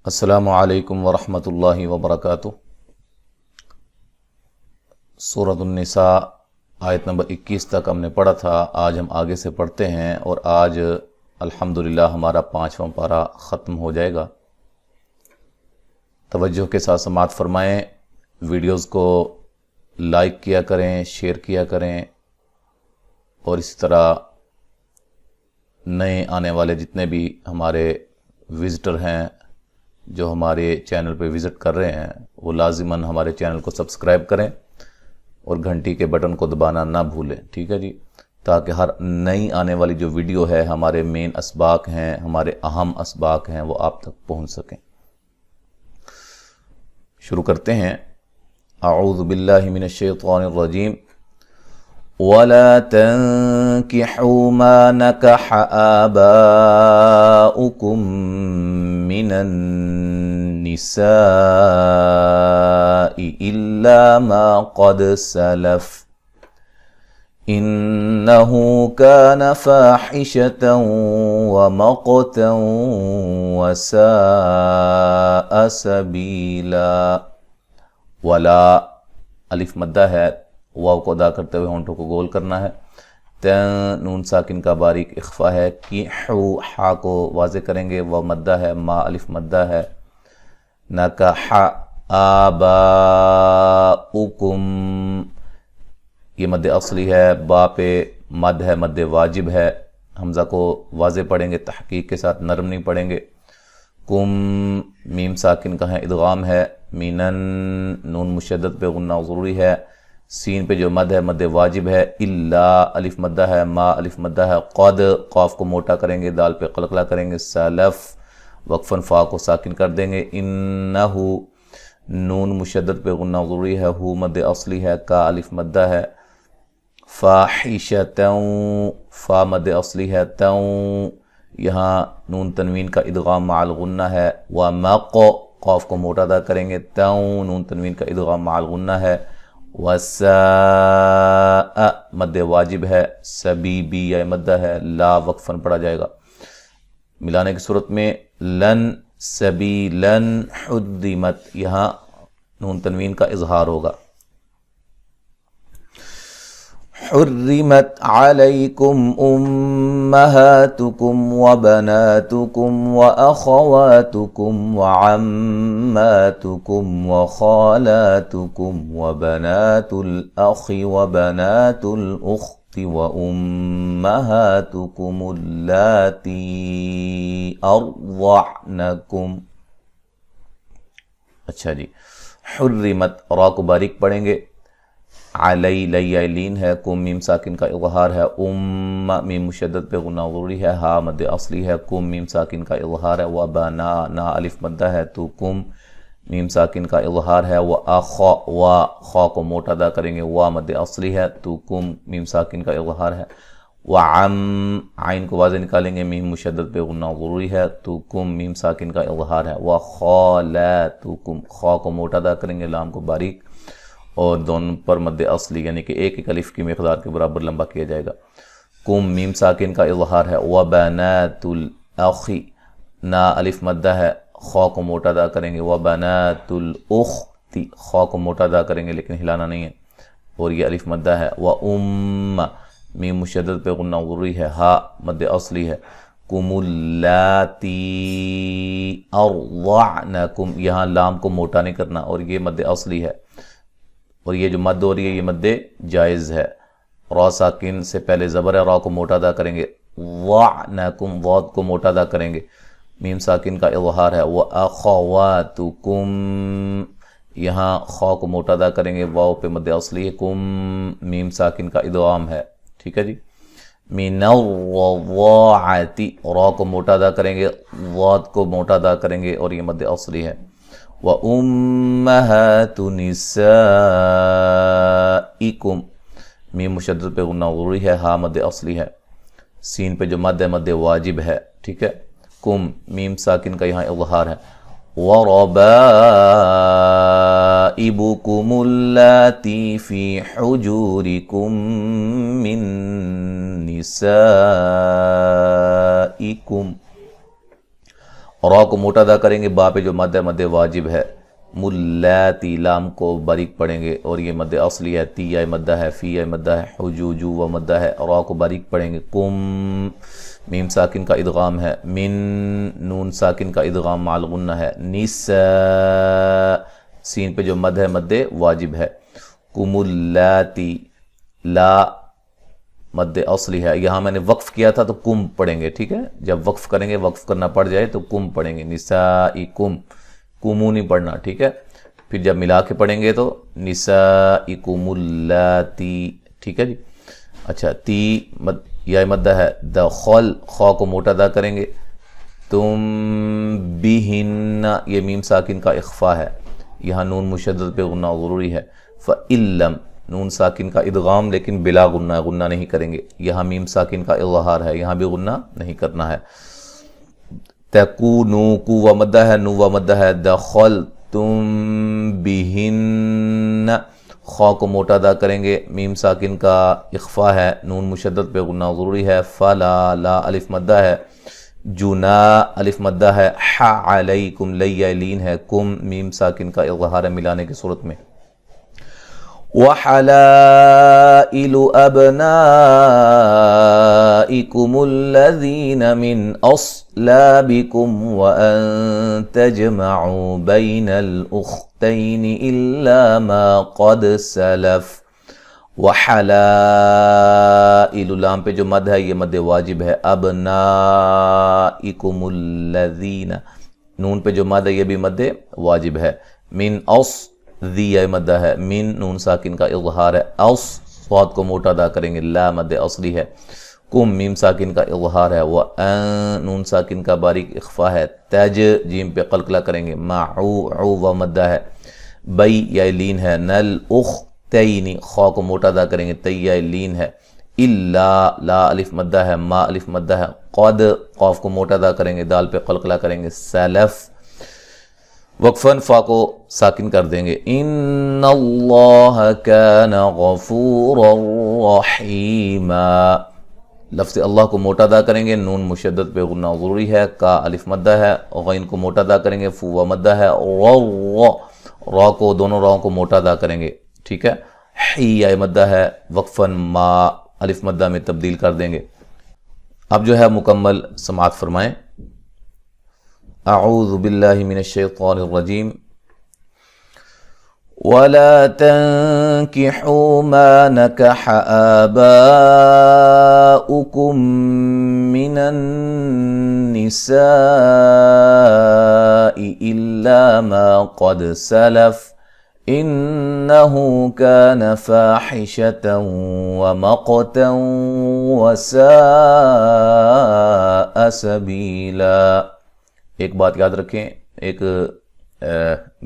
السلام علیکم ورحمۃ اللہ وبرکاتہ۔ سورۃ النساء آیت نمبر 21 تک ہم نے پڑھا تھا۔ آج ہم آگے سے پڑھتے ہیں اور آج الحمدللہ ہمارا 5واں پارہ ختم ہو جائے گا۔ توجہ کے ساتھ سماعت فرمائیں، ویڈیوز کو لائک کیا کریں، شیئر کیا کریں، اور اسی طرح نئے آنے والے جتنے بھی ہمارے وزٹر ہیں جو ہمارے چینل پہ وزٹ کر رہے ہیں وہ لازماً ہمارے چینل کو سبسکرائب کریں اور گھنٹی کے بٹن کو دبانا نہ بھولیں، ٹھیک ہے جی، تاکہ ہر نئی آنے والی جو ویڈیو ہے، ہمارے مین اسباق ہیں، ہمارے اہم اسباق ہیں، وہ آپ تک پہنچ سکیں۔ شروع کرتے ہیں۔ اعوذ باللہ من الشیطان الرجیم۔ وَلَا تَنكِحُوا مَا نَكَحَ آبَاؤُكُم مِّنَ النِّسَاءِ إِلَّا مَا قَدْ سَلَفَ إِنَّهُ كَانَ فَاحِشَةً وَمَقْتًا وَسَاءَ سَبِيلًا۔ ولا الف مدہ ہے، واو کو ادا کرتے ہوئے ہونٹوں کو گول کرنا ہے۔ نون ساکن کا باریک اخفا ہے۔ کی ہا کو واضح کریں گے، واو مدہ ہے، ما الف مدہ ہے۔ نکح آباؤکم، یہ مد اصلی ہے، با پہ مد ہے، مد واجب ہے، حمزہ کو واضح پڑھیں گے، تحقیق کے ساتھ نرم نہیں پڑھیں گے۔ کم میم ساکن کا ہے، ادغام ہے۔ مینن نون مشدد پہ غنہ ضروری ہے۔ سین پہ جو مد ہے مد واجب ہے۔ الا الف مدہ ہے، ما الف مدہ ہے۔ قد قاف کو موٹا کریں گے، دال پہ قلقلہ کریں گے۔ سلف وقفاً فا کو ساکن کر دیں گے۔ انہو نون مشدد پہ غنہ ضروری ہے، ہو مد اصلی ہے، کا الف مدہ ہے۔ فاحشتاً فا مد اصلی ہے، تاں یہاں نون تنوین کا ادغام مع الغنہ ہے۔ ومق قاف کو موٹا ادا کریں گے، تاں نون تنوین کا ادغام مع الغنہ ہے۔ وساء مد واجب ہے، سبیبی یا مدہ ہے، لا وقفاً پڑھا جائے گا ملانے کی صورت میں۔ لن سبیلن حرمت، یہاں نون تنوین کا اظہار ہوگا۔ حرمت علیکم امہاتکم وبناتکم واخواتکم وعماتکم وخالاتکم وبنات الاخ وبنات الاخت وامہاتکم اللاتی ارضعنکم۔ اچھا جی، حرمت را کو باریک پڑھیں گے، علی لین ہے، کم میم ساکن کا اظہار ہے، میم مشدد پہ غنہ ضروری ہے، ہا مد اصلی ہے، کم میم ساکن کا اظہار ہے۔ وبنا نا الف مدہ ہے، تو کم میم ساکن کا اظہار ہے۔ واخا وا خا کو موٹا ادا کریں گے، وا مد اصلی ہے، تو کم میم ساکن کا اظہار ہے۔ وعم عین کو واضح نکالیں گے، میم مشدد پہ غنہ ضروری ہے، تو کم میم ساکن کا اظہار ہے۔ وخالاتکم خا کو موٹا ادا کریں گے، لام کو باریک، اور دونوں پر مد اصلی یعنی کہ ایک ایک الف کی مقدار کے برابر لمبا کیا جائے گا۔ کم میم ساکن کا اظہار ہے۔ وبنات الاخ نا الف مدہ ہے، خا کو موٹا ادا کریں گے۔ وبنات الاخت خا کو موٹا ادا کریں گے لیکن ہلانا نہیں ہے، اور یہ الف مدہ ہے۔ میم مشدد پہ غنہ ضروری ہے، ہا مد اصلی ہے۔ کم اللاتی ارضعنکم، یہاں لام کو موٹا نہیں کرنا، اور یہ مد اصلی ہے، اور یہ جو مد ہو رہی ہے یہ مد جائز ہے۔ را ساکن سے پہلے زبر ہے، را کو موٹا ادا کریں گے۔ وعنکم واد کو موٹا ادا کریں گے، میم ساکن کا اظہار ہے۔ واخواتکم یہاں خا کو موٹا ادا کریں گے، واو پہ مد اصلی ہے، کم میم ساکن کا ادغام ہے، ٹھیک ہے جی۔ من الرضاعۃ را کو موٹا ادا کریں گے، واد کو موٹا ادا کریں گے، اور یہ مد اصلی ہے۔ وَأُمَّهَاتُ نِسَائِكُمْ میم مشدد پہ غنہ ضروری ہے، ہا مد اصلی ہے۔ سین پہ جو مد ہے مد واجب ہے، ٹھیک ہے۔ کم میم ساکن کا یہاں اظہار ہے۔ وَرَبَائِبُكُمُ اللَّاتِي فِي حُجُورِكُم مِّن نِّسَائِكُمْ را کو موٹا ادا کریں گے، با پہ جو مد ہے مد واجب ہے، ملاتی لام کو باریک پڑھیں گے اور یہ مد اصلی ہے، تی آئے مدہ ہے، فی آئے مدہ ہے، حجوجو و مدہ ہے، را کو باریک پڑھیں گے، کم میم ساکن کا ادغام ہے، من نون ساکن کا ادغام مع الغنہ ہے، نساء سین پہ جو مد ہے مد واجب ہے، کم اللاتی لا مد اصلی ہے، یہاں میں نے وقف کیا تھا تو کم پڑھیں گے، ٹھیک ہے، جب وقف کریں گے، وقف کرنا پڑ جائے تو کم پڑھیں گے، نسائکم، کمو نہیں پڑھنا، ٹھیک ہے، پھر جب ملا کے پڑھیں گے تو نسائکم اللاتی، ٹھیک ہے جی۔ اچھا تی یا مدہ ہے، دخل خا کو موٹا ادا کریں گے، تم بہن یہ میم ساکن کا اخفا ہے، یہاں نون مشدد پہ غنہ ضروری ہے، فَإِلَّمْ نون ساکن کا ادغام لیکن بلا غنہ، غنہ نہیں کریں گے، یہاں میم ساکن کا اظہار ہے، یہاں بھی غنہ نہیں کرنا ہے، تکونو کو و مدہ ہے، نو و مدہ ہے، دخل تم بہن خا کو موٹا ادا کریں گے، میم ساکن کا اخفا ہے، نون مشدد پہ غنہ ضروری ہے، فلا لا الف مدہ ہے، جنا الف مدہ ہے، ح علیکم لیہ لین ہے، کم میم ساکن کا اظہار ہے ملانے کی صورت میں، وحلائل ابنائکم الذین من اصلابکم وان تجمعوا بین الاختین الا ما قد سلف، وحلائل لام پہ جو مد ہے یہ مد واجب ہے، ابنائکم الذین نون پہ جو مد ہے یہ بھی مد واجب ہے، من دی مدہ ہے، من نون ساکن کا اظہار ہے، صاد کو موٹا ادا کریں گے، لا مد اصلی ہے، کم میم ساکن کا اظہار ہے، نون ساکن کا باریک اخفا ہے، تج جیم پہ قلقلہ کریں گے، معو و مدہ ہے، بی یا لین ہے، نل اختین خا کو موٹا ادا کریں گے، تی یا لین ہے، الا لا الف مدہ ہے، ما الف مدہ ہے، قد قاف کو موٹا ادا کریں گے، دال پہ قلقلہ کریں گے، سلف وقفاً فا کو ساکن کر دیں گے، ان اللہ کان غفورا رحیما، لفظ اللہ کو موٹا ادا کریں گے، نون مشدد پہ غنہ ضروری ہے، کا الف مدہ ہے، غین کو موٹا ادا کریں گے، فو و مدہ ہے، را کو دونوں راؤں کو موٹا ادا کریں گے، ٹھیک ہے، حی یا مدہ ہے، وقفاً ما الف مدہ میں تبدیل کر دیں گے۔ اب جو ہے مکمل سماعت فرمائیں، اعوذ باللہ من الشیطان الرجیم، وَلَا تَنْكِحُوا مَا نَكَحَ آبَاؤُكُمْ مِنَ النِّسَاءِ إِلَّا مَا قَدْ سَلَفَ إِنَّهُ كَانَ فَاحِشَةً وَمَقْتًا وَسَاءَ سَبِيلًا۔ ایک بات یاد رکھیں، ایک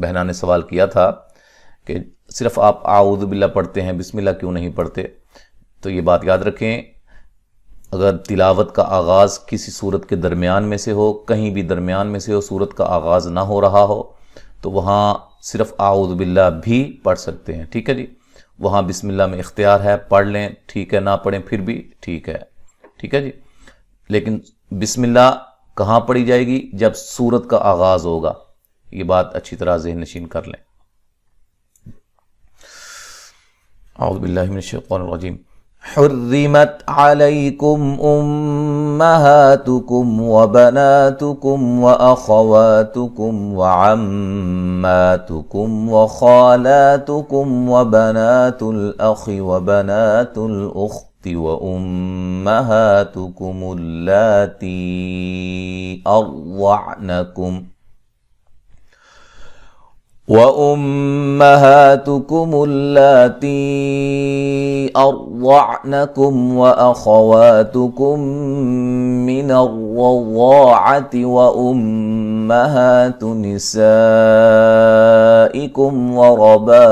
بہنا نے سوال کیا تھا کہ صرف آپ اعوذ باللہ پڑھتے ہیں، بسم اللہ کیوں نہیں پڑھتے؟ تو یہ بات یاد رکھیں، اگر تلاوت کا آغاز کسی صورت کے درمیان میں سے ہو، کہیں بھی درمیان میں سے ہو، صورت کا آغاز نہ ہو رہا ہو، تو وہاں صرف اعوذ باللہ بھی پڑھ سکتے ہیں، ٹھیک ہے جی، وہاں بسم اللہ میں اختیار ہے، پڑھ لیں ٹھیک ہے، نہ پڑھیں پھر بھی ٹھیک ہے جی، لیکن بسم اللہ کہاں پڑھی جائے گی؟ جب سورت کا آغاز ہوگا، یہ بات اچھی طرح ذہن نشین کر لیں۔ اعوذ باللہ من الشیطان الرجیم، حرمت علیکم امہاتکم وبناتکم واخواتکم وعماتکم وخالاتکم وبنات الاخ وبنات الاخت وأمهاتكم اللاتي أرضعنكم وأخواتكم من الرضاعة وأمهات نسائكم وربائبكم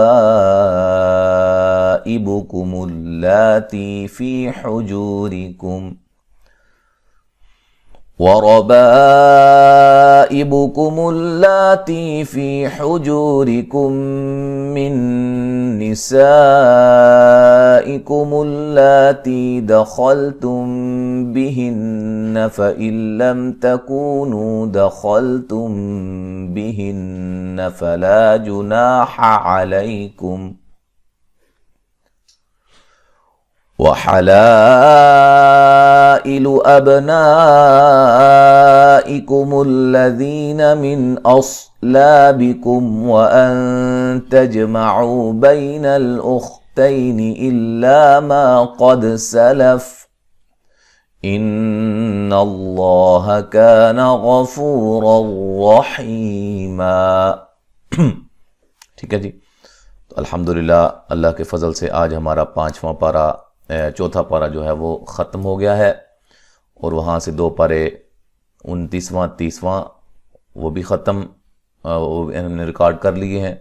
اللاتي في حجوركم من نسائكم اللاتي دخلتم بِهِنَّ فَإِن لَّمْ تَكُونُوا دَخَلْتُم بِهِنَّ فَلَا جُنَاحَ عَلَيْكُمْ وَحَلَائِلُ أَبْنَائِكُمُ الَّذِينَ مِنْ أَصْلَابِكُمْ وَأَن تَجْمَعُوا بَيْنَ الْأُخْتَيْنِ إِلَّا مَا قَدْ سَلَفَ إِنَّ اللَّهَ كَانَ غَفُورًا رَحِيمًا۔ ٹھیک ہے جی، تو الحمدللہ اللہ کے فضل سے آج ہمارا چوتھا پارہ جو ہے وہ ختم ہو گیا ہے، اور وہاں سے 2 پارے 29واں 30واں وہ بھی ختم ہم نے ریکارڈ کر لیے ہیں،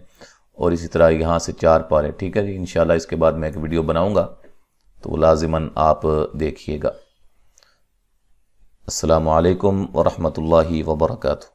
اور اسی طرح یہاں سے 4 پارے۔ ٹھیک ہے جی، انشاءاللہ اس کے بعد میں ایک ویڈیو بناؤں گا تو وہ لازماً آپ دیکھیے گا۔ السلام علیکم ورحمۃ اللہ وبرکاتہ۔